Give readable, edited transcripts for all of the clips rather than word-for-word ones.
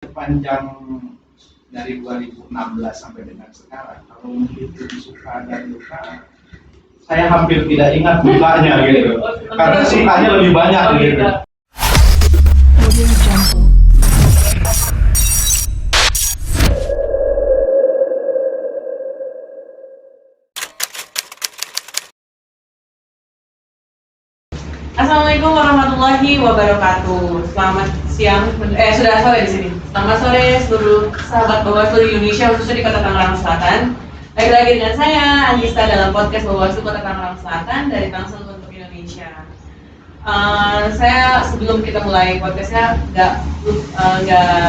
Sepanjang dari 2016 sampai dengan sekarang, kalau menghitung suka dan duka, saya hampir tidak ingat dukanya gitu, karena sukanya lebih banyak gitu. Assalamualaikum warahmatullahi wabarakatuh. Selamat siang, sudah sore di sini. Selamat sore seluruh sahabat Bawaslu Indonesia, khususnya di Kota Tangerang Selatan. Lagi-lagi dengan saya Anggista dalam podcast Bawaslu Kota Tangerang Selatan dari Tangsel untuk Indonesia. Saya sebelum kita mulai podcastnya nggak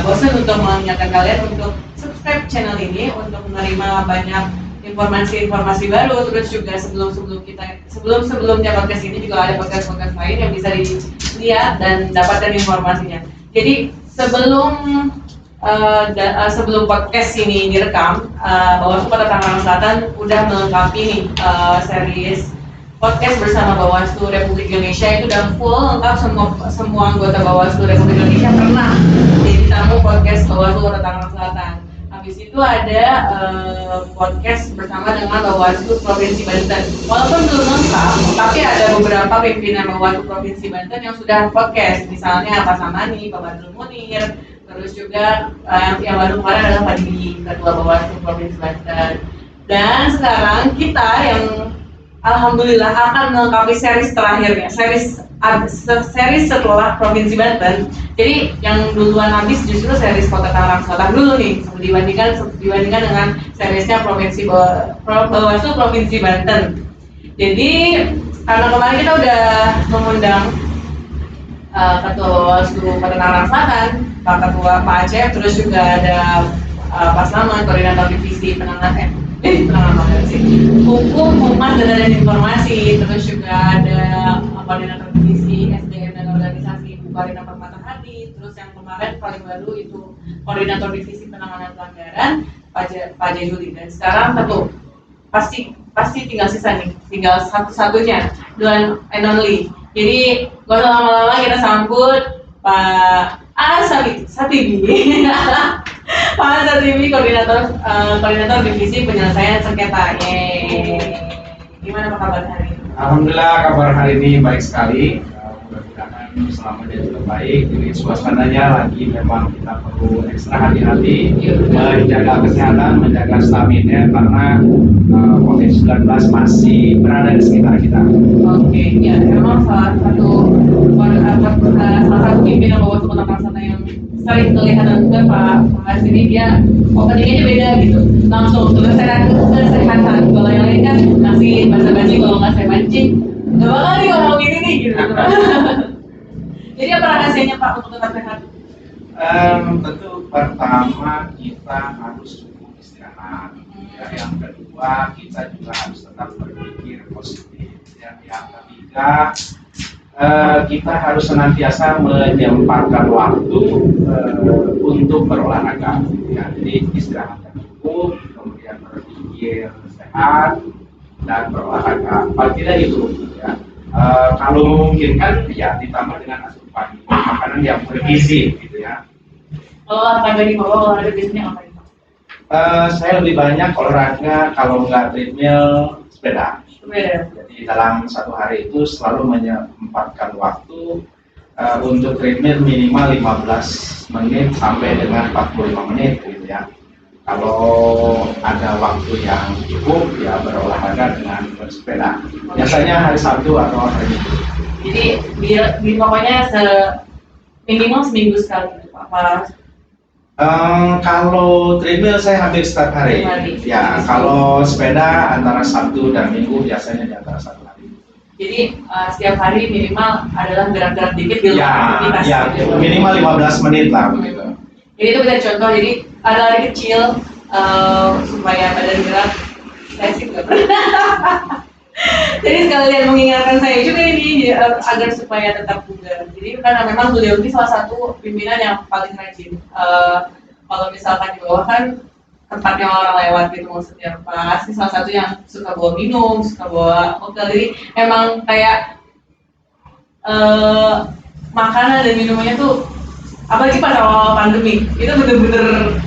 bosan untuk mengingatkan kalian untuk subscribe channel ini untuk menerima banyak informasi-informasi baru. Terus juga sebelumnya podcast ini juga ada podcast lain yang bisa dilihat dan dapatkan informasinya. Jadi sebelum podcast ini direkam, Bawaslu Kota Tangerang Selatan udah melengkapi nih series podcast bersama Bawaslu Republik Indonesia. Itu udah full lengkap, semua anggota Bawaslu Republik Indonesia pernah jadi tamu podcast Bawaslu Kota Tangerang Selatan. Habis itu ada podcast bersama dengan Bawaslu Provinsi Banten. Walaupun belum lengkap, tapi ada beberapa pimpinan Bawaslu Provinsi Banten yang sudah podcast. Misalnya Pak Samani, Pak Badrul Munir, terus juga yang baru kemarin adalah Pak Didi, Ketua Bawaslu Provinsi Banten. Dan sekarang kita yang alhamdulillah akan melengkapi series terakhirnya, series setelah Provinsi Banten. Jadi yang duluan habis justru series Kota Tangerang Selatan dulu nih, dibandingkan dengan seriesnya Bawaslu Provinsi Banten. Jadi karena kemarin kita udah mengundang Ketua Bawaslu Kota Tangerang Selatan, Pak Ketua Pak Aceh, terus juga ada Pak Slamet, Koordinator Divisi Penanganan Hukum, Humas, dan Informasi, terus juga ada Koordinator Divisi SDM dan Organisasi Koordinator Matahari, terus yang kemarin paling baru itu Koordinator Divisi Penanganan Pelanggaran Pak Jejuli, dan sekarang tentu pasti tinggal sisa nih, tinggal satu-satunya, the one and only. Jadi gak usah lama-lama, kita sambut Pak Satibi. Pak Satibi, koordinator divisi penyelesaian sengketa. Gimana Pak kabar hari ini? Alhamdulillah, kabar hari ini baik sekali. Mudah-mudahan selama dia juga baik. Jadi suasananya lagi memang kita perlu ekstra hati-hati, menjaga kesehatan, menjaga stamina, karena COVID-19 masih berada di sekitar kita. Oke, ya memang salah satu pimpinan Bawaslu Kota Tangerang Selatan yang sering kelihatan juga Pak ini, dia openingnya beda gitu, langsung kesehatan. Kalau yang lain kan masih basa-basi, kalau nggak saya mancing nggak bakal nih ngomong ini nih gitu. Jadi apa rahasianya Pak untuk tetap sehat? Tentu pertama kita harus cukup istirahat. Yang kedua kita juga harus tetap berpikir positif. Yang ketiga kita harus senantiasa menyempatkan waktu untuk berolahraga. Ya, jadi istirahat yang cukup, kemudian berpikir sehat dan berolahraga. Paling tidak itu. Ya. Kalau memungkinkan ya ditambah dengan asupan makanan yang bergizi gitu ya. Kalau olahraga di bawah, olahraga biasanya apa itu? Saya lebih banyak olahraga, kalau nggak treadmill, sepeda. Jadi dalam satu hari itu selalu menyempatkan waktu untuk treadmill minimal 15 menit sampai dengan 45 menit gitu ya. Kalau ada waktu yang cukup ya berolahraga dengan bersepeda. Biasanya hari Sabtu atau hari Minggu. Jadi di pokoknya minimal seminggu sekali apa? Kalau treadmill saya hampir setiap hari. Ya, kalau sepeda antara Sabtu dan Minggu, biasanya di antara satu hari. Jadi setiap hari minimal adalah gerak-gerak dikit di luar aktivitas. Ya, minimal 15 menit lah begitu. Jadi itu bisa contoh. Jadi ada lari kecil supaya badan gerak. Saya sih nggak pernah. Jadi sekalian mengingatkan saya juga ini agar supaya tetap bugar. Jadi karena memang beliau ini salah satu pimpinan yang paling rajin. Kalau misalkan di bawah kan tempatnya orang lewat gitu, maksudnya pasti salah satu yang suka bawa minum, suka bawa hotel. Jadi emang kayak makanan dan minumannya tuh apalagi pas awal pandemi itu bener-bener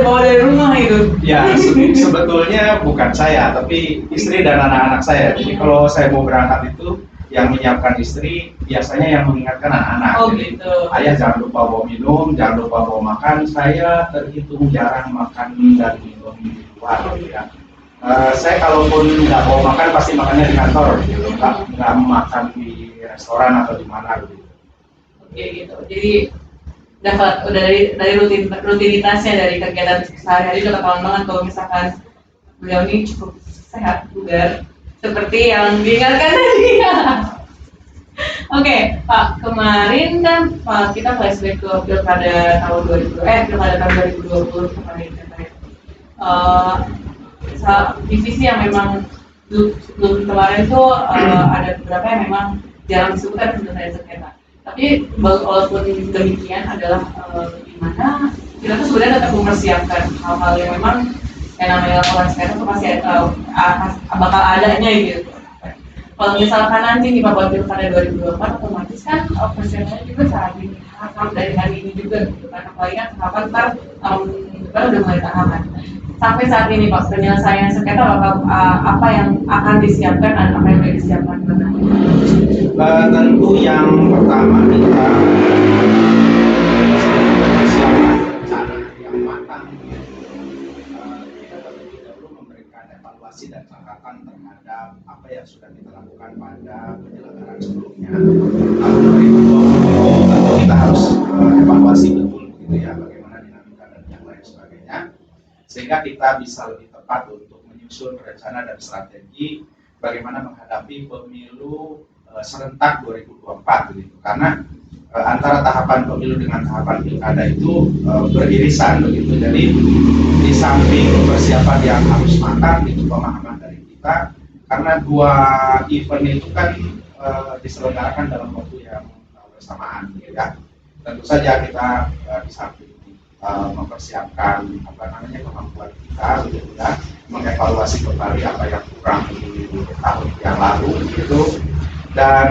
bawa dari rumah itu. Ya, sebetulnya bukan saya, tapi istri dan anak-anak saya. Jadi kalau saya mau berangkat itu, yang menyiapkan istri, biasanya yang mengingatkan anak-anak. Oh Jadi, gitu. ayah jangan lupa bawa minum, jangan lupa bawa makan. Saya terhitung jarang makan dan minum di luar, gitu ya. Saya kalaupun nggak bawa makan, pasti makannya di kantor, gitu. Nggak makan di restoran atau di mana, gitu. Oke gitu. Jadi udah dari rutinitasnya, dari kegiatan sehari-hari udah ketahuan banget kalau misalkan beliau ini cukup sehat, bugar, seperti yang diingatkan tadi. Oke, Pak, kemarin kan Pak, kita flashback ke pilkada tahun 2020 kemarin kan Pak. Divisi yang memang sebelum kemarin tuh ada beberapa yang memang jarang disebutkan sebenarnya sengketa. Tapi walaupun demikian adalah gimana kita tuh sebenarnya tetap mempersiapkan hal-hal yang memang yang namanya laporan sengketa tuh pasti bakal adanya gitu. Kalau misalkan nanti di Papua Pilkada 2024 otomatis kan operasionalnya juga saat ini dari hari ini juga gitu kan, apalagi kan tahapan tahun depan udah mulai tahapan. Sampai saat ini Pak, penyelesaian sengketa apa yang akan disiapkan dan apa yang sudah disiapkan benar? Tentu yang pertama kita persiapan rencana yang matang. Kita terlebih dahulu memberikan evaluasi dan catatan terhadap apa yang sudah kita lakukan pada penyelenggaraan sebelumnya. Tahun 2020 tentu kita harus evaluasi betul gitu ya, bagaimana dinamika dan yang lain sebagainya, sehingga kita bisa lebih tepat untuk menyusun rencana dan strategi bagaimana menghadapi pemilu serentak 2024 begitu. Karena antara tahapan pemilu dengan tahapan pilkada itu beririsan begitu. Jadi di samping persiapan yang harus matang itu pemahaman dari kita, karena dua event itu kan diselenggarakan dalam waktu yang bersamaan gitu ya. Tentu saja kita di samping mempersiapkan kemampuan kita begitu ya, mengevaluasi kembali apa yang kurang di tahun yang lalu gitu. Dan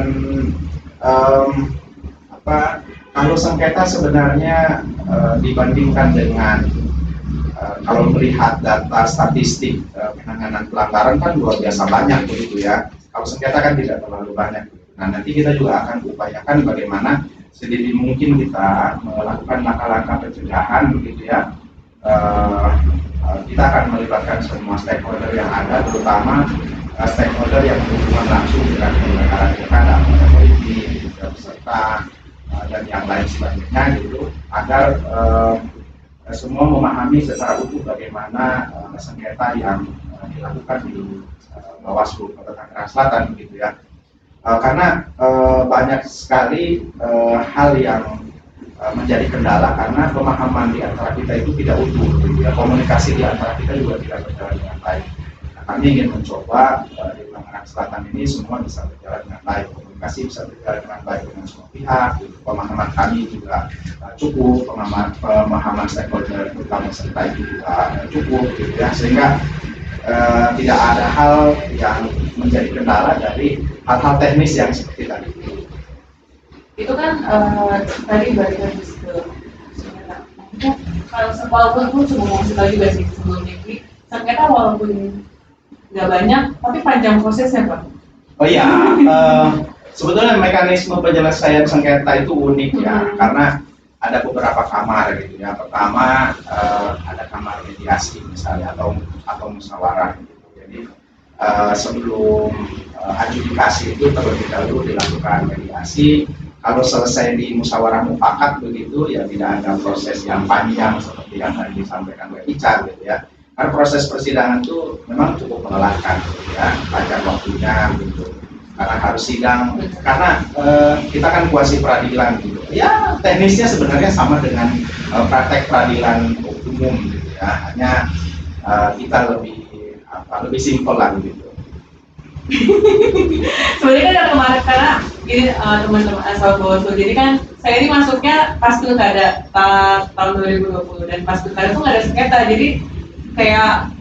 kalau sengketa sebenarnya dibandingkan dengan kalau melihat data statistik penanganan pelanggaran kan luar biasa banyak begitu ya. Kalau sengketa kan tidak terlalu banyak. Nah, nanti kita juga akan upayakan bagaimana sedini mungkin kita melakukan langkah-langkah pencegahan begitu ya. Kita akan melibatkan semua stakeholder yang ada, terutama stakeholder yang berhubungan langsung dengan penyelenggaraan pilkada, politik, peserta dan yang lain sebagainya gitu, agar semua memahami secara utuh bagaimana sengketa yang dilakukan di Bawaslu Kota Tangerang Selatan begitu ya. Karena banyak sekali hal yang menjadi kendala karena pemahaman di antara kita itu tidak utuh gitu ya. Komunikasi di antara kita juga tidak berjalan dengan baik. Kami ingin mencoba di Tangerang Selatan ini semua bisa berjalan dengan baik, komunikasi bisa berjalan dengan baik dengan semua pihak, gitu. Pemahaman kami juga cukup, pemahaman stakeholder terutama serta itu juga cukup, gitu ya, sehingga tidak ada hal yang menjadi kendala dari hal-hal teknis yang seperti tadi. Itu kan tadi balik lagi ke kalau walaupun pun cuma mau sekali juga sih sebelumnya ini sengketa walaupun nggak banyak, tapi panjang prosesnya Pak. Oh iya, sebetulnya mekanisme penyelesaian sengketa itu unik ya, karena ada beberapa kamar gitu ya. Pertama ada kamar mediasi misalnya atau musyawarah gitu. Jadi sebelum adjudikasi itu terlebih dahulu dilakukan mediasi. Kalau selesai di musyawarah mufakat begitu ya tidak ada proses yang panjang seperti yang tadi disampaikan oleh Ica gitu ya. Karena proses persidangan itu memang cukup melelahkan gitu ya, panjang waktunya gitu. Karena harus sidang, karena kita kan kuasi peradilan gitu. Ya teknisnya sebenarnya sama dengan praktek peradilan umum gitu ya. Hanya kita lebih simpel lah gitu. Sebenarnya kan kemarin karena ini teman-teman asal Bawaslu, jadi kan saya ini masuknya pas pilkada tahun 2020 dan pas pilkada tuh nggak ada sengketa, jadi kayak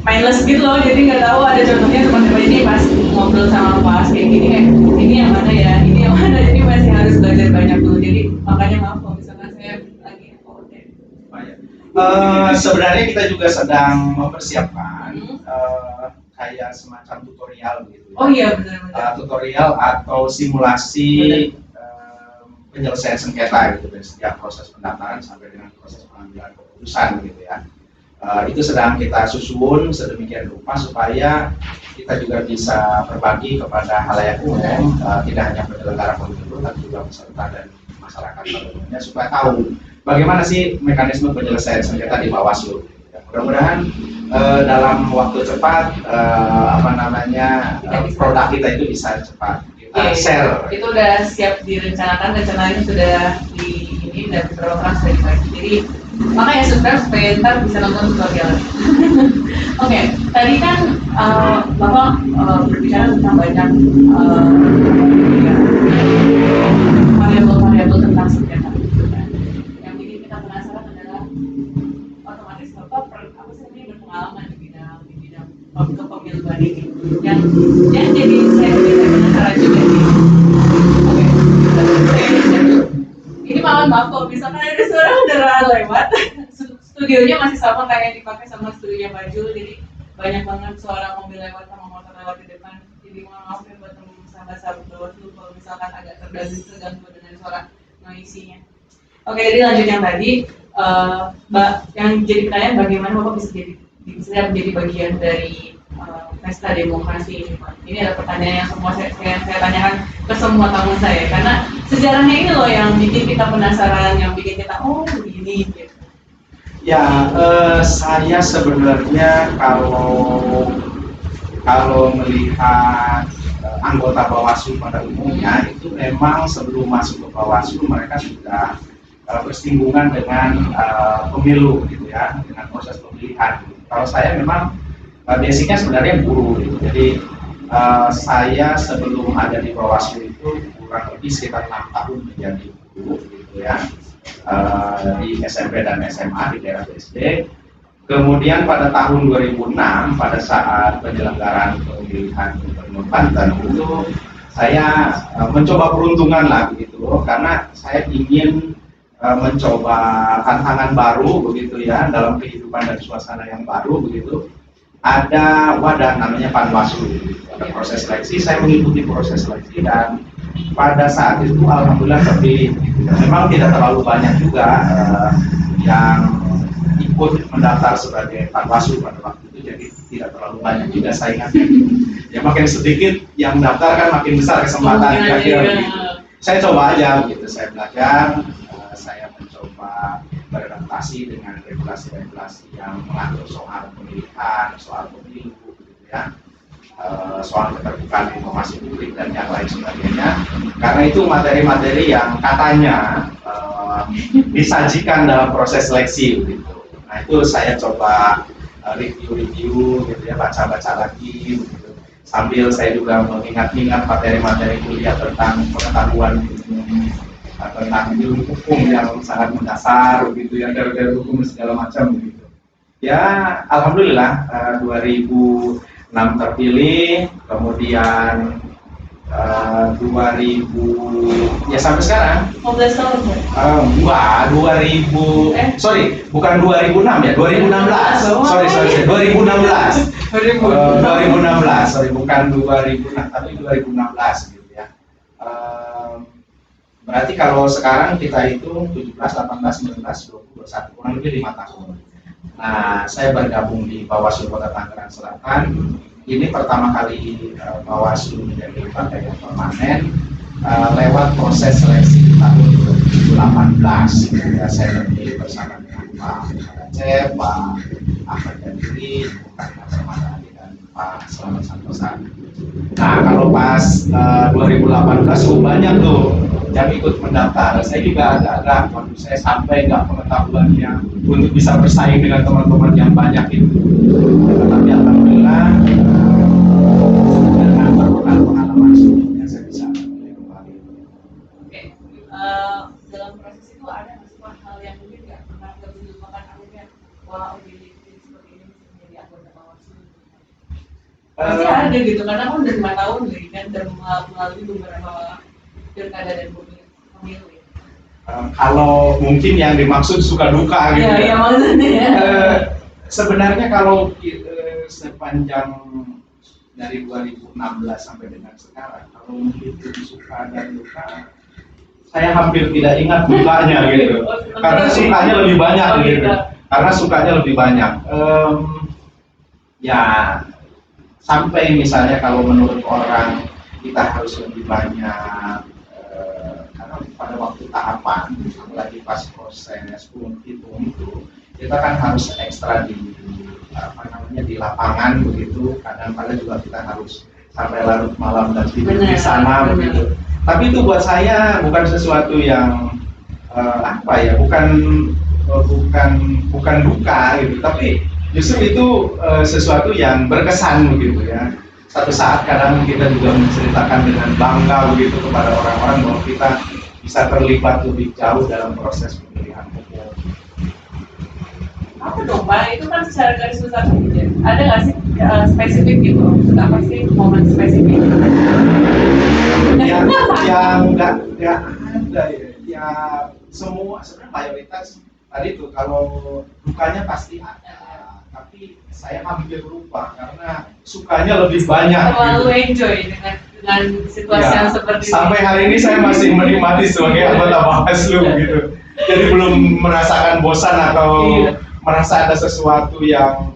mindless gitu loh, jadi nggak tahu ada contohnya teman-teman ini pas ngobrol sama Pak kayak gini ini yang mana ya, ini yang mana, jadi masih harus belajar banyak dulu. Jadi makanya maaf kalau misalkan saya Sebenarnya kita juga sedang mempersiapkan kayak semacam tutorial gitu. Oh iya benar-benar. Tutorial atau simulasi penyelesaian sengketa gitu dari sejak proses pendaftaran sampai dengan proses pengambilan keputusan gitu ya. Itu sedang kita susun sedemikian rupa supaya kita juga bisa berbagi kepada halayak umum, tidak hanya penyelenggara pemilu tapi juga peserta dan masyarakat pada umumnya supaya tahu bagaimana sih mekanisme penyelesaian sengketa di Bawaslu. Mudah-mudahan dalam waktu cepat produk kita itu bisa cepat kita share. Itu udah siap direncanakan, rencananya sudah di ini dan beberapa sudah dibagi. Jadi makanya subscribe supaya ntar bisa nonton tutorial. Oke, tadi kan Bapak berbicara tentang banyak variabel tentang sengketa. Yang bikin kita penasaran adalah otomatis Bapak berpengalaman di bidang kepemiluan ini. Yang jadi saya penasaran juga nih. Oke, ini maaf kalau misalkan ada suara kendaraan lewat. Studionya masih sama kayak yang dipakai sama studionya Bajul, jadi banyak banget suara mobil lewat sama motor lewat di depan. Jadi maaf ya buat teman sahabat-sahabat Bawaslu kalau misalkan agak terganggu dengan suara noise-nya. Oke, jadi lanjut yang tadi, yang jadi pertanyaan bagaimana Bapak bisa menjadi bagian dari pesta demokrasi ini, Pak. Ini ada pertanyaan yang semua saya tanyakan ke semua tamu saya, karena sejarahnya ini loh yang bikin kita penasaran, yang bikin kita begini gitu. Ya, saya sebenarnya kalau melihat anggota Bawaslu pada umumnya itu memang sebelum masuk ke Bawaslu mereka sudah bersinggungan dengan pemilu gitu ya, dengan proses pemilihan. Kalau saya memang basicnya sebenarnya guru gitu. Jadi saya sebelum ada di Bawaslu itu kurang lebih sekitar 6 tahun menjadi guru gitu ya. Di SMP dan SMA di daerah BSD. Kemudian pada tahun 2006 pada saat penyelenggaraan pemilihan Gubernur Banten itu saya mencoba peruntungan lah begitu karena saya ingin mencoba tantangan baru begitu ya dalam kehidupan dan suasana yang baru begitu. Ada wadah namanya Panwaslu, ada proses seleksi, saya mengikuti proses seleksi dan pada saat itu alhamdulillah terpilih. Memang tidak terlalu banyak juga yang ikut mendaftar sebagai Panwaslu pada waktu itu, jadi tidak terlalu banyak juga saingannya. Ya makin sedikit yang daftar kan makin besar kesempatan kira-kira begitu. Saya coba aja begitu, saya belajar, saya mencoba beradaptasi dengan regulasi-regulasi yang mengatur soal pemilihan, soal pemilu, gitu ya, soal keterbukaan informasi publik dan yang lain sebagainya. Karena itu materi-materi yang katanya disajikan dalam proses seleksi, gitu. Nah itu saya coba review gitu ya, baca-baca lagi, gitu. Sambil saya juga mengingat-ingat materi-materi kuliah tentang pengetahuan tentang ilmu hukum yang sangat mendasar begitu ya, dari hukum segala macam begitu. Ya alhamdulillah 2006 terpilih, kemudian 2000 ya sampai sekarang 15 tahun ya? Enggak, 2000 sorry, bukan 2006 ya, 2016. Sorry, 2016. 2016, sorry, bukan 2006 tapi 2016 gitu ya. Berarti kalau sekarang kita itu 17, 18, 19, 20, 21, kurang lebih 5 tahun. Nah, saya bergabung di Bawaslu Kota Tangerang Selatan. Ini pertama kali Bawaslu menjadi lembaga yang permanen lewat proses seleksi di tahun 2018. Ya, saya terpilih bersama dengan Pak Aceh, Pak Ahmad Jadiri, Pak Permadi dan Pak Selamat Santosa. Nah, kalau pas 2018 banyak tuh yang ikut mendaftar. Saya juga agak-agak waktu saya sampai nggak pengetahuannya untuk bisa bersaing dengan teman-teman yang banyak itu. Tapi alhamdulillah dengan pengalaman sebelumnya saya bisa kembali. Oke, dalam proses itu ada nggak sih hal yang mungkin nggak pernah dilupakan akhirnya? Wah, jadi seperti ini menjadi anggota Bawaslu. Pasti ada gitu, karena kan udah 5 tahun nih kan, dan melalui beberapa pilkada dan pemilu ya. Kalau mungkin yang dimaksud suka duka gitu. Iya, maksudnya. Sebenarnya kalau sepanjang dari 2016 sampai dengan sekarang, kalau menghitung suka dan duka, saya hampir tidak ingat dukanya gitu. Karena sukanya lebih banyak gitu. Karena sukanya lebih banyak. Ya sampai misalnya kalau menurut orang kita harus lebih banyak karena pada waktu tahapan, apalagi pas proses hitung itu, kita kan harus ekstra di lapangan begitu. Kadang-kadang juga kita harus sampai larut malam dan tidur di sana begitu. Tapi itu buat saya bukan sesuatu yang bukan duka gitu. Tapi justru itu sesuatu yang berkesan begitu ya. Satu saat kadang kita juga menceritakan dengan bangga begitu kepada orang-orang bahwa kita bisa terlibat lebih jauh dalam proses pemilihan umum. Apa dong Pak? Itu kan secara garis besar saja. Ada nggak sih spesifik gitu? Apa sih momen spesifik? Ya nggak ada ya. Ya semua sebenarnya mayoritas tadi itu kalau dukanya pasti ada. Tapi saya hampir lupa karena sukanya lebih banyak. Terlalu gitu. Enjoy dengan situasi yang seperti ini. Sampai hari ini saya masih menikmati sebagai anggota Bawaslu gitu. Jadi belum merasakan bosan atau merasa ada sesuatu yang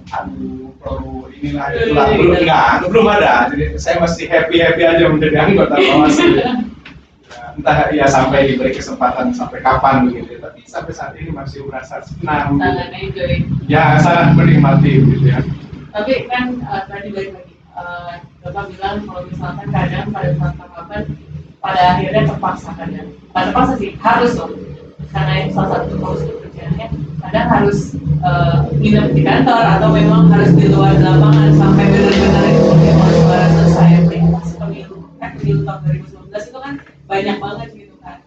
perlu inilah itulah belum ada. Jadi saya masih happy aja menjadi anggota Bawaslu. Entah ya sampai diberi kesempatan sampai kapan begitu, tapi sampai saat ini masih merasa senang. Sangat enjoy. Ya sangat menikmati gitu ya. Tapi kan tadi balik lagi, Bapak bilang kalau misalkan kadang pada saat tahapan pada akhirnya terpaksa kadang. Terpaksa sih harus loh, karena itu salah satu tugas pekerjaannya. Kadang harus nginep di kantor atau memang harus di luar lapangan sampai benar-benar itu memang suara selesai. Apalagi pas pemilu tahun 2019 itu kan banyak banget gitu kan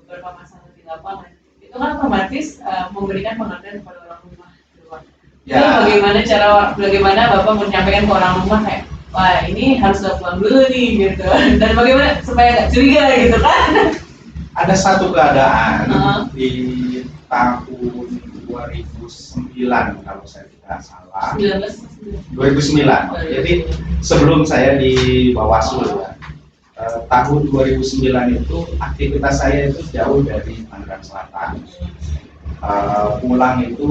beberapa masalah di lapangan. Itu kan otomatis memberikan pengertian kepada orang rumah di luar. Ya. Bagaimana Bapak menyampaikan ke orang rumah kayak, wah ini harus pulang dulu nih gitu. Dan bagaimana supaya nggak curiga gitu kan? Ada satu keadaan di tahun 2009 kalau saya tidak salah. 2009. Jadi sebelum saya di Bawaslu ya. Tahun 2009 itu aktivitas saya itu jauh dari Tangerang Selatan. Pulang itu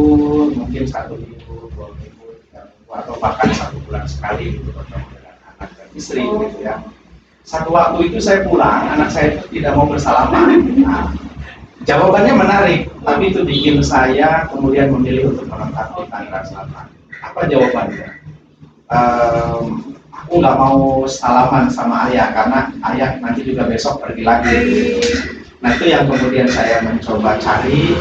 mungkin 1 minggu, 2 minggu, 3 minggu atau bahkan 1 bulan sekali gitu bertemu dengan anak dan istri gitu ya. Satu waktu itu saya pulang, anak saya itu tidak mau bersalaman. Nah, jawabannya menarik, tapi itu bikin saya kemudian memilih untuk menetap di Tangerang Selatan. Apa jawabannya? Aku nggak mau salaman sama ayah karena ayah nanti juga besok pergi lagi. Nah itu yang kemudian saya mencoba cari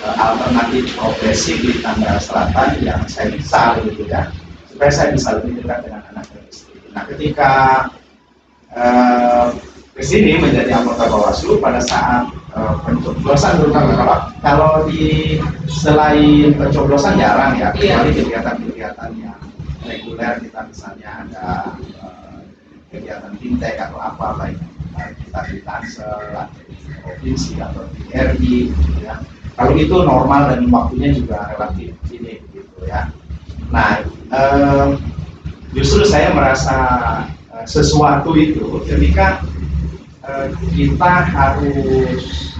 alternatif progresif di Tangerang Selatan yang saya bisa gitu ya, supaya saya bisa lebih dekat dengan anak dan istri. Nah ketika kesini menjadi anggota Bawaslu pada saat pencoblosan terutama kalau di selain pencoblosan jarang ya, kecuali kegiatan-kegiatan yang reguler kita misalnya ada kegiatan fintech atau apa baik kita di Tangsel atau di provinsi atau di RI gitu ya. Kalau itu normal dan waktunya juga relatif ini gitu ya. Nah justru saya merasa sesuatu itu ketika kita harus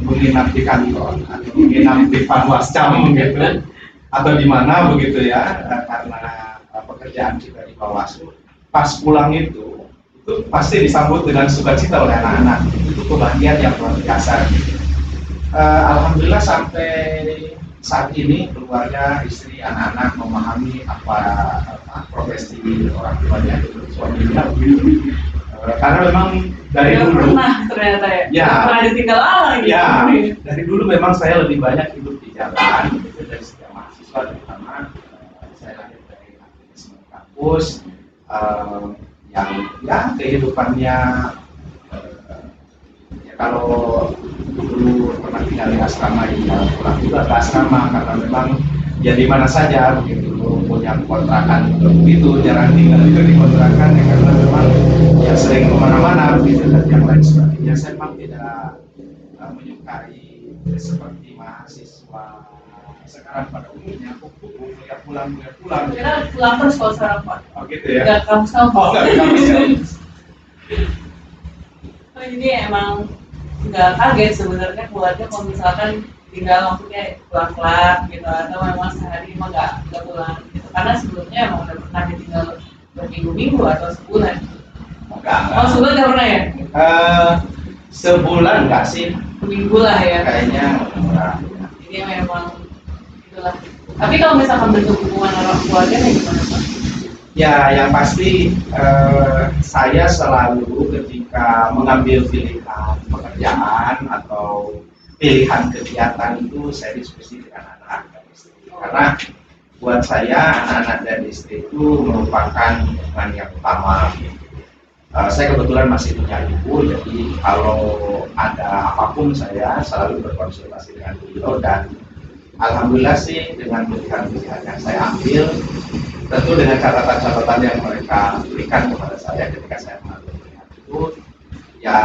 menginap di kantor atau menginap di Panwascam gitu atau di mana begitu ya karena pekerjaan kita di Bawaslu, pas pulang itu pasti disambut dengan sukacita oleh anak-anak. Itu kebahagiaan yang luar biasa. Alhamdulillah sampai saat ini keluarga, istri, anak-anak memahami apa profesi orang tuanya itu suaminya begitu. Karena memang dari dulu ternyata ya pernah ditinggal lagi. Ya, dari dulu memang saya lebih banyak hidup di jalan gitu, dari setiap mahasiswa terutama. Saya lahir dari aktivisme kampus yang ya kehidupannya ya kalau dulu pernah tinggal di asrama ya pulang juga ke asrama karena memang ya di mana saja begitu punya kontrakan begitu, jarang tinggal juga di kontrakan ya karena memang ya sering kemana-mana begitu dan yang lain sebagainya. Saya memang tidak seperti mahasiswa sekarang pada umumnya kumpul pulang. Kita pulang terus kalau sekarang Pak. Oh gitu ya. Nggak kampus. Oh nggak kampus. Oh, jadi emang nggak kaget sebenarnya keluarga kalau misalkan tinggal maksudnya pulang gitu atau memang sehari emang nggak pulang gitu karena sebelumnya emang udah pernah tinggal berminggu-minggu atau sebulan. Enggak. Oh sebulan nggak pernah ya? Sebulan nggak sih? Seminggu lah ya. Kayaknya enggak. Jadi memang itulah. Tapi kalau misalkan bentuk hubungan orang keluarga kayak gimana Pak? Ya, yang pasti saya selalu ketika mengambil pilihan pekerjaan atau pilihan kegiatan itu saya diskusi dengan anak dan istri. Karena buat saya anak-anak dan istri itu merupakan hubungan yang utama. Saya kebetulan masih punya ibu, jadi kalau ada apapun saya selalu berkonsultasi dengan beliau dan alhamdulillah sih dengan pilihan-pilihan yang saya ambil, tentu dengan catatan-catatan yang mereka berikan kepada saya ketika saya mengambil pilihan itu, ya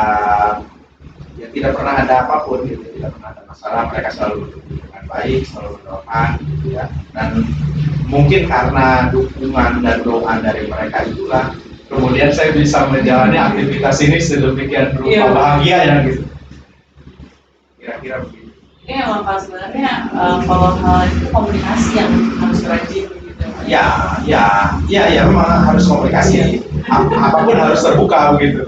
tidak pernah ada apapun gitu, tidak pernah ada masalah, mereka selalu berdiri dengan baik, selalu berdoa gitu ya, dan mungkin karena dukungan dan doa dari mereka itulah kemudian saya bisa menjalani aktivitas ini sedemikian rupa bahagia ya gitu. Kira-kira begitu. Ini emang kalau sebenarnya kalau hal itu komunikasi yang harus rajin gitu. Ya, memang harus komunikasi. Apapun harus terbuka begitu.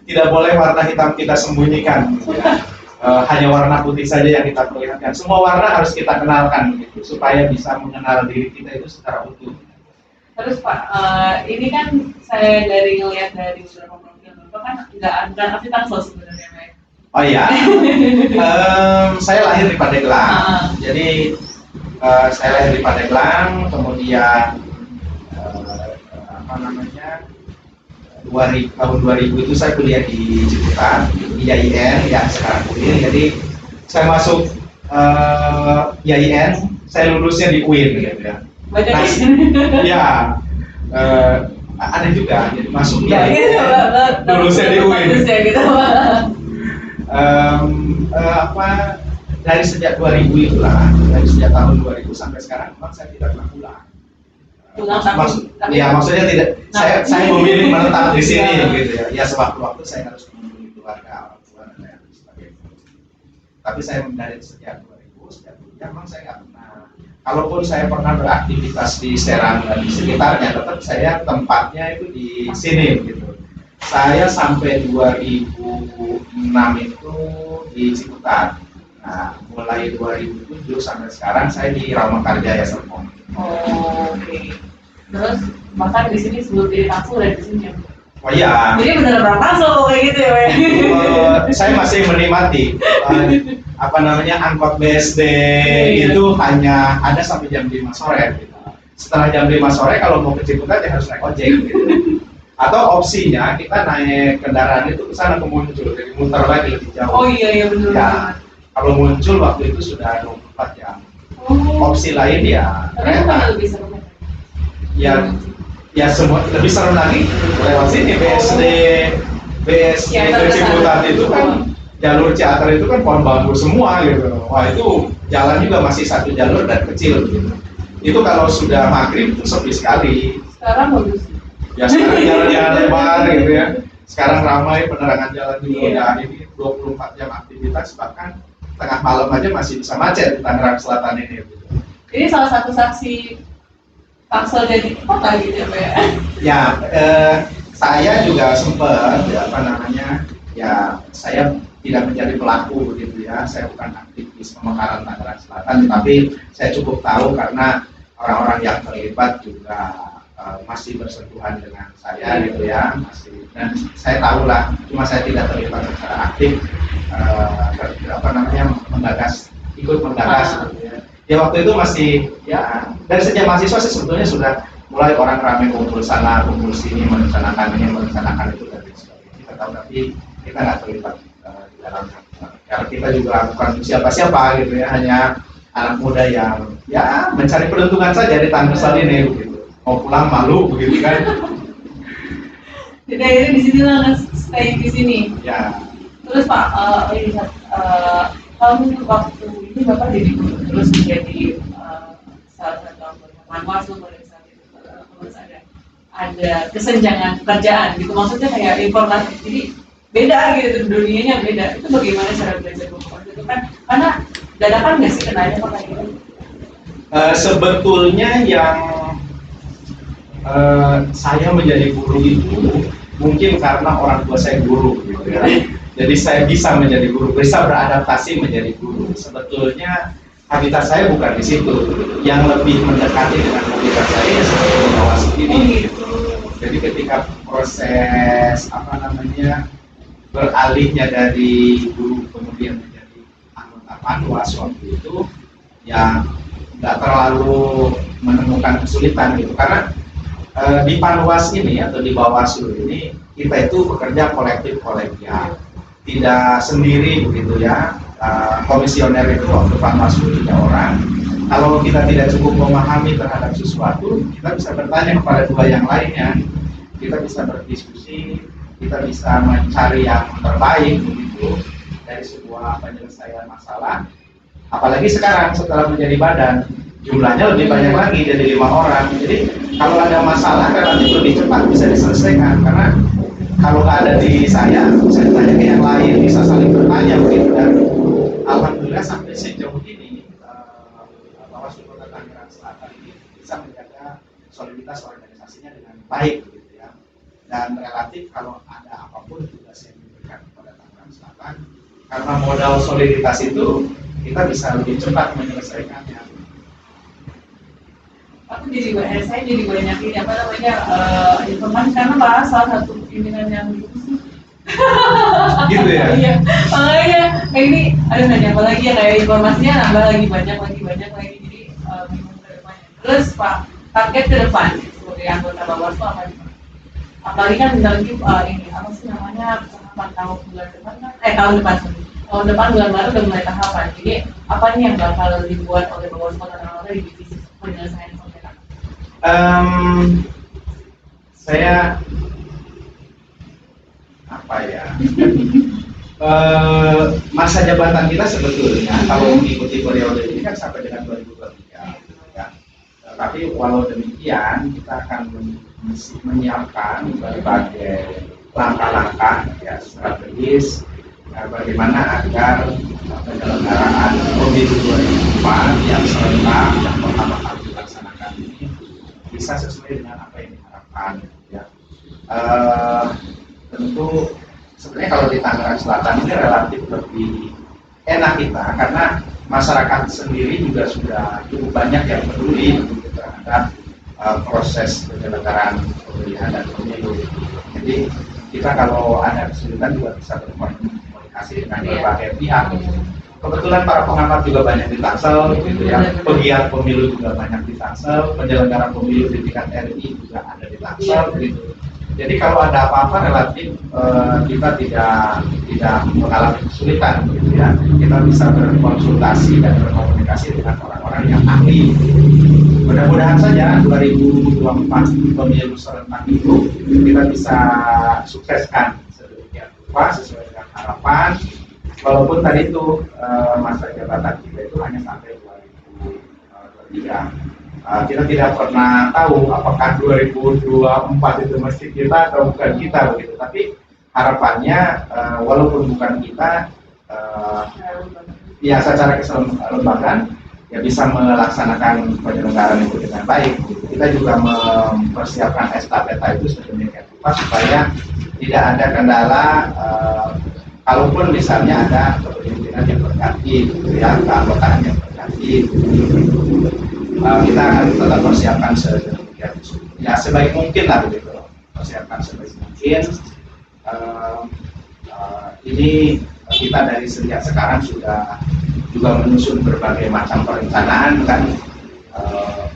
Tidak boleh warna hitam kita sembunyikan. Gitu ya. Hanya warna putih saja yang kita perlihatkan. Semua warna harus kita kenalkan gitu, supaya bisa mengenal diri kita itu secara utuh. Terus Pak, ini kan saya dari ngelihat dari beberapa profil Bapak kan nggak aktif Tangsel sebenarnya Pak. Oh iya, saya lahir di Pandeglang. Jadi saya lahir di Pandeglang, kemudian tahun 2000 itu saya kuliah di Ciputat, di IAIN, ya sekarang kuliah. Jadi saya masuk IAIN, saya lulusnya di UIN gitu ya. Banyak ya, ada juga, jadi masuk IAIN, lulusnya di UIN. Dari sejak 2000 itulah, dari sejak tahun 2000 sampai sekarang memang saya tidak pernah pulang. Maksudnya tidak, saya memilih menetap di sini gitu ya. Ya sewaktu-waktu saya harus mengunjungi keluarga, orang tua dan lain sebagainya. Tapi saya dari sejak 2000, sejak kuliah memang saya nggak pernah. Kalaupun saya pernah beraktivitas di Serang dan di sekitarnya, tetap saya tempatnya itu di sini gitu. Saya sampai 2006 itu di Ciputat. Nah, mulai 2007 sampai sekarang saya di Ramakarjaya Serpong. Oh, oke. Terus bahkan di sini sebelum di Tangsel dan di sini ya. Oh iya. Jadi benar-benar Tangsel kayak gitu ya, Pak. Saya masih menikmati angkot BSD itu hanya ada sampai jam 5 sore gitu. Setelah jam 5 sore kalau mau ke Ciputat ya harus naik ojek gitu. Atau opsinya kita naik kendaraan itu ke sana ke Muncul, jadi muter lagi lebih jauh. Oh iya benar. Ya, kalau Muncul waktu itu sudah 24 jam. Opsi lain ya kereta. Lebih seru. Ya semua lebih seru lagi lewat sini BSD ke Ciputat itu kan jalur Ciater itu kan pohon bambu semua gitu. Wah itu jalan juga masih satu jalur dan kecil gitu. Itu kalau sudah maghrib itu sepi sekali. Sekarang bagus. Ya sekarang jalan-jalan lebar gitu ya. Sekarang ramai, penerangan jalan juga udah ini 24 jam aktivitas, bahkan tengah malam aja masih bisa macet di Tangerang Selatan ini. Gitu. Ini salah satu saksi Tangsel jadi kota gitu ya Pak ya? Ya, saya juga sempat saya tidak menjadi pelaku begitu ya. Saya bukan aktivis pemekaran Tangerang Selatan, tetapi saya cukup tahu karena orang-orang yang terlibat juga masih bersentuhan dengan saya gitu ya, dan saya tahu lah, cuma saya tidak terlibat secara aktif ikut menggagas gitu ya. Ya waktu itu masih ya dari sejak mahasiswa sih sebetulnya sudah mulai orang ramai kumpul sana kumpul sini merencanakan itu dan sebagainya. Kita tahu tapi kita nggak terlibat di dalamnya karena kita juga bukan siapa-siapa gitu ya, hanya anak muda yang ya mencari peruntungan saja di Tangsel ini begitu. Mau pulang malu begitu kan? Jadi akhirnya di sini lah stay di sini. Ya. Terus Pak, Waktu ini Bapak jadi guru, terus menjadi salah satu anggota Panwaslu pada saat itu, terus ada kesenjangan pekerjaan gitu, maksudnya kayak informasi, jadi beda gitu, dunianya beda. Itu bagaimana cara belajar Bapak itu kan, karena dadakan nggak sih kenanya Pak kayak gitu? Sebetulnya yang saya menjadi guru itu mungkin karena orang tua saya guru gitu ya. Jadi saya bisa menjadi guru, bisa beradaptasi menjadi guru. Sebetulnya habitat saya bukan di situ. Yang lebih mendekati dengan habitat saya ya seperti membawa sendiri. Gitu. Jadi ketika proses beralihnya dari guru kemudian menjadi anggota Panwas waktu itu, ya nggak terlalu menemukan kesulitan gitu. Karena di Panwas ini atau di Bawaslu ini kita itu bekerja kolektif kolegial. Tidak sendiri begitu ya. Komisioner itu waktu Panwaslu 3 orang. Kalau kita tidak cukup memahami terhadap sesuatu, kita bisa bertanya kepada 2 yang lainnya. Kita bisa berdiskusi, kita bisa mencari yang terbaik begitu dari sebuah penyelesaian masalah. Apalagi sekarang setelah menjadi badan, jumlahnya lebih banyak lagi, jadi 5 orang. Jadi kalau ada masalah relatif lebih cepat bisa diselesaikan, karena kalau nggak ada di saya, bisa ditanya ke yang lain, bisa saling bertanya begitu. Dan alhamdulillah sampai sejauh ini Bawaslu Kota Tangerang Selatan ini bisa menjaga soliditas organisasinya dengan baik begitu ya. Dan relatif kalau ada apapun tugas yang diberikan kepada Tangerang Selatan, karena modal soliditas itu kita bisa lebih cepat menyelesaikannya. Saya jadi banyak ini informasi, karena bahas salah satu pimpinan yang gitu ya. Iya, makanya kayak ini ada nanya apa lagi ya, kayak informasinya nambah lagi banyak lagi, jadi bingung ke depannya. Terus Pak, target ke depan sebagai anggota Bawaslu apa nih Pak? Apalagi kan lagi ini apa sih namanya, tahapan tahun depan bulan Maret udah mulai tahapan. Jadi apa nih yang bakal dibuat oleh Bawaslu Kota Tangerang di divisi penyelesaian sengketa? Saya masa jabatan kita sebetulnya kalau mengikuti periode ini kan sampai dengan 2023 ya. Tapi walau demikian kita akan menyiapkan berbagai langkah-langkah ya strategis bagaimana agar penyelenggaraan pemilu 2004 yang serentak yang pertama kali dilaksanakan ini bisa sesuai dengan apa yang diharapkan ya. Tentu sebenarnya kalau di Tangerang Selatan ini relatif lebih enak kita karena masyarakat sendiri juga sudah cukup banyak yang peduli terhadap proses penyelenggaraan pemilihan dan pemilu. Jadi kita kalau ada kesulitan juga bisa berkomunikasi dengan berbagai pihak. Kebetulan para pengamat juga banyak di Tangsel, gitu ya. Pegiat pemilu juga banyak di Tangsel, penyelenggara pemilu di tingkat RI juga ada di Tangsel, gitu. Jadi kalau ada apa-apa relatif kita tidak mengalami kesulitan, gitu ya. Kita bisa berkonsultasi dan berkomunikasi dengan orang-orang yang ahli. Mudah-mudahan saja 2024 pemilu serentak itu kita bisa sukseskan sedemikian rupa sesuai dengan harapan. Walaupun tadi itu masa jabatan kita itu hanya sampai 2023. Kita tidak pernah tahu apakah 2024 itu mesti kita atau bukan kita begitu. Tapi harapannya walaupun bukan kita, ya secara keselembagaan ya bisa melaksanakan penyelenggaraan itu dengan baik. Kita juga mempersiapkan estafeta itu sedemikian rupa supaya tidak ada kendala. Kalaupun misalnya ada kepemimpinan yang berganti, gitu ya, keanggotaan yang berganti, kita akan tetap persiapkan sebaik mungkin lah begitu, persiapkan sebaik mungkin. Ini kita dari sejak sekarang sudah juga menyusun berbagai macam perencanaan kan,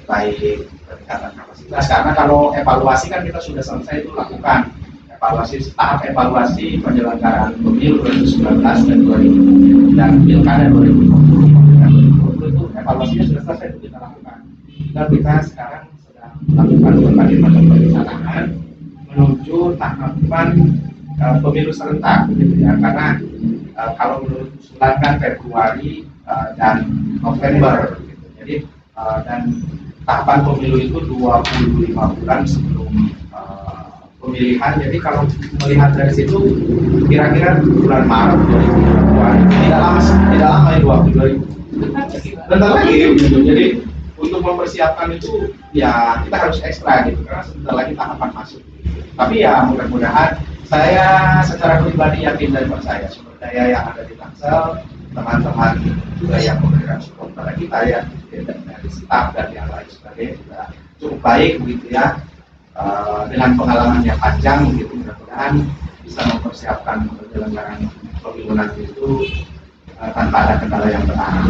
baik peningkatan kapasitas. Karena kalau evaluasi kan kita sudah selesai itu lakukan. Tahap evaluasi penyelenggaraan pemilu 2019 dan 2020 dan pilkada 2020 itu evaluasinya sudah selesai itu kita lakukan. Dan kita sekarang sedang melakukan berbagai macam perencanaan menuju tahapan pemilu serentak, gitu ya. Karena kalau menurut usulan kan Februari dan November gitu. Jadi dan tahapan pemilu itu 25 bulan sebelum pemilihan. Jadi kalau melihat dari situ kira-kira bulan Maret 2020 tidak lama ya 2020 bentar lagi gitu. Jadi untuk mempersiapkan itu ya kita harus ekstra gitu karena sebentar lagi tahapan masuk. Tapi ya mudah-mudahan saya secara pribadi yakin dan percaya sumber daya yang ada di Tangsel, teman-teman juga yang memberikan support pada kita ya dari staf dan yang lain sebagainya juga cukup baik begitu ya. Dengan pengalaman yang panjang begitu mudah-mudahan bisa mempersiapkan penyelenggaraan pemilu nanti itu tanpa ada kendala yang berat.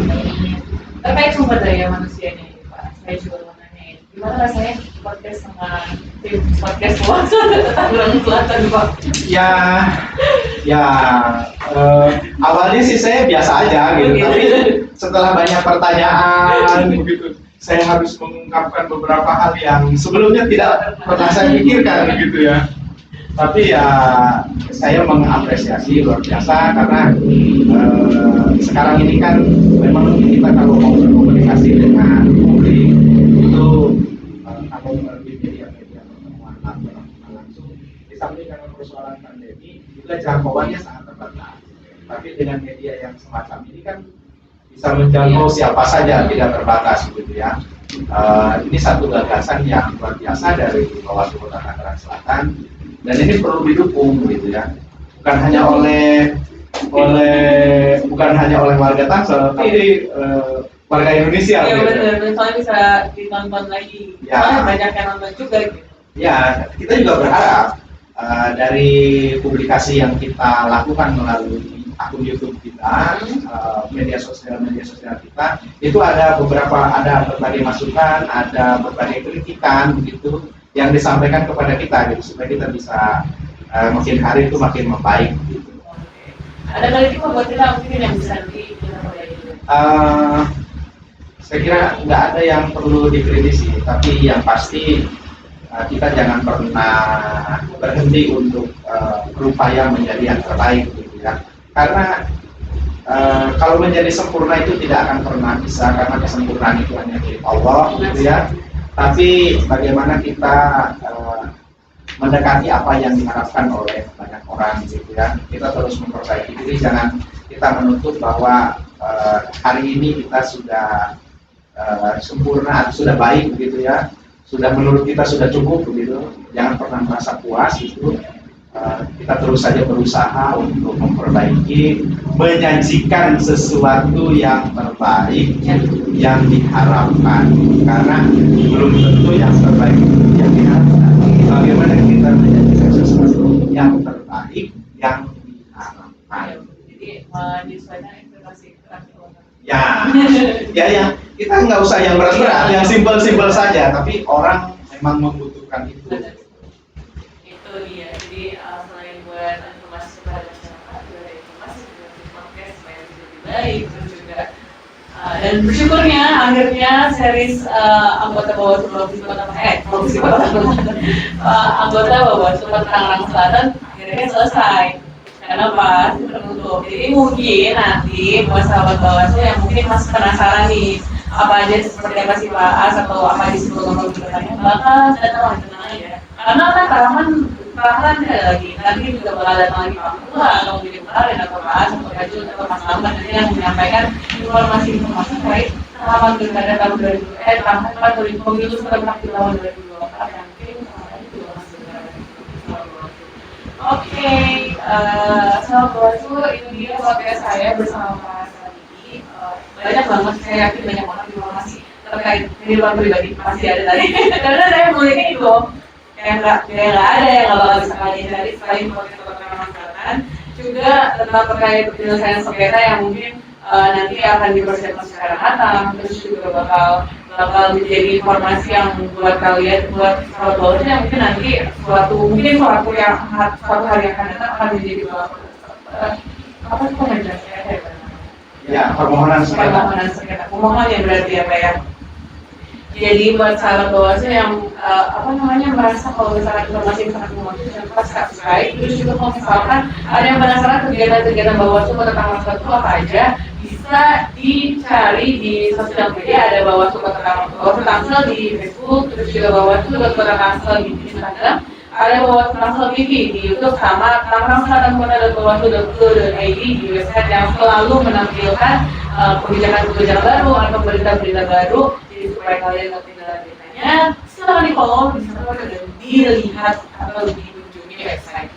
Terkait sumber daya manusianya ini Pak, saya juga mau nanya gimana rasanya podcast sama tim podcast Tangerang Selatan Pak? Ya awalnya sih saya biasa aja gitu, tapi setelah banyak pertanyaan begitu saya harus mengungkapkan beberapa hal yang sebelumnya tidak pernah saya pikirkan gitu ya. Tapi ya saya mengapresiasi luar biasa karena sekarang ini kan memang kita kalau mau berkomunikasi dengan publik itu kalau melalui media-media pertemuan langsung di samping karena persoalan pandemi juga jangkauannya sangat terbatas. Tapi dengan media yang semacam ini kan bisa menjangkau siapa saja, tidak terbatas gitu ya. Ini satu gagasan yang luar biasa dari Bawaslu Kota Tangerang Selatan dan ini perlu didukung gitu ya. Bukan hanya oleh warga Tangsel, tapi warga Indonesia. Iya gitu. benar, soalnya bisa ditonton lagi. Ya. Soalnya banyak yang nonton juga gitu. Ya, kita juga berharap dari publikasi yang kita lakukan melalui akun YouTube kita, media sosial kita, itu ada berbagai masukan, ada berbagai kritikan begitu yang disampaikan kepada kita gitu supaya kita bisa makin hari itu makin membaik. Gitu. Ada kritik buat kita mungkin yang bisa kita perbaiki. Saya kira nggak ada yang perlu dikritisi, tapi yang pasti kita jangan pernah berhenti untuk berupaya menjadi yang terbaik gitu ya. Karena kalau menjadi sempurna itu tidak akan pernah bisa karena kesempurnaan itu hanya milik Allah gitu ya. Tapi bagaimana kita mendekati apa yang diharapkan oleh banyak orang gitu ya. Kita terus memperbaiki diri, jangan kita menutup bahwa hari ini kita sudah sempurna, sudah baik begitu ya. Sudah menurut kita sudah cukup begitu. Jangan pernah merasa puas gitu. Kita terus saja berusaha untuk memperbaiki, menyajikan sesuatu yang terbaik yang diharapkan karena belum tentu yang terbaik yang diharapkan. Bagaimana kita menyajikan sesuatu yang terbaik yang diharapkan? Jadi menyesuaikan ekspektasi orang. Ya, kita nggak usah yang berat-berat, yang simpel-simpel saja, tapi orang memang membutuhkan itu. Itu dia. Jadi selain buat informasi kepada masyarakat, juga ada informasi juga di podcast supaya bisa lebih baik, terus juga dan bersyukurnya akhirnya series anggota Bawaslu Provinsi Kota anggota Bawaslu Tangerang Selatan akhirnya selesai. Karena pas tertutup. Jadi mungkin nanti buat sahabat Bawaslu yang mungkin masih penasaran nih apa aja seperti apa sih Pak As atau apa aja sih program bertanya bakal datang lagi tenang aja. Karena kan tahapan ada lagi. Nanti juga bakal datang lagi Pak Ketua atau Budi Kemarin atau Pak As atau Pak Jun atau Mas Ahmad nanti yang menyampaikan informasi terkait tahapan pilkada tahun 2000 tahapan pemilu serentak di tahun 2024 yang mungkin juga masih berada. Oke, sahabat Bawaslu, ini dia podcast saya bersama Pak Sadiki. Banyak banget, saya yakin banyak banget informasi terkait kehidupan pribadi masih ada tadi. Karena saya mulainya itu, kayak nggak ada yang nggak bakal bisa kalian cari selain podcast Tangerang Selatan. Juga tentang terkait penyelesaian sengketa yang mungkin nanti akan dipersiapkan secara matang, terus juga bakal menjadi informasi yang buat kalian, buat sahabat Bawaslu yang mungkin nanti suatu hari yang akan datang akan menjadi apa sih komentarnya? Ya, permohonan sengketa. Permohonan yang berarti apa ya? Jadi buat sahabat Bawaslu yang merasa kalau misalkan informasi yang sangat memuaskan, jangan lupa subscribe. Terus juga kalau misalkan ada yang penasaran kegiatan-kegiatan Bawaslu Kota Tangerang itu apa aja, bisa dicari di sosial media. Ada Bawaslu Kota Tangsel di Facebook, terus juga Bawaslu Kota Tangsel di Instagram, ada Bawaslu Tangsel TV di YouTube, sama Tangerang Selatan Kota.bawaslu.go.id di website yang selalu menampilkan kebijakan-kebijakan baru atau berita-berita baru. Jadi supaya kalian nggak ketinggalan beritanya, silahkan di follow, di sana dan dilihat atau dikunjungi website.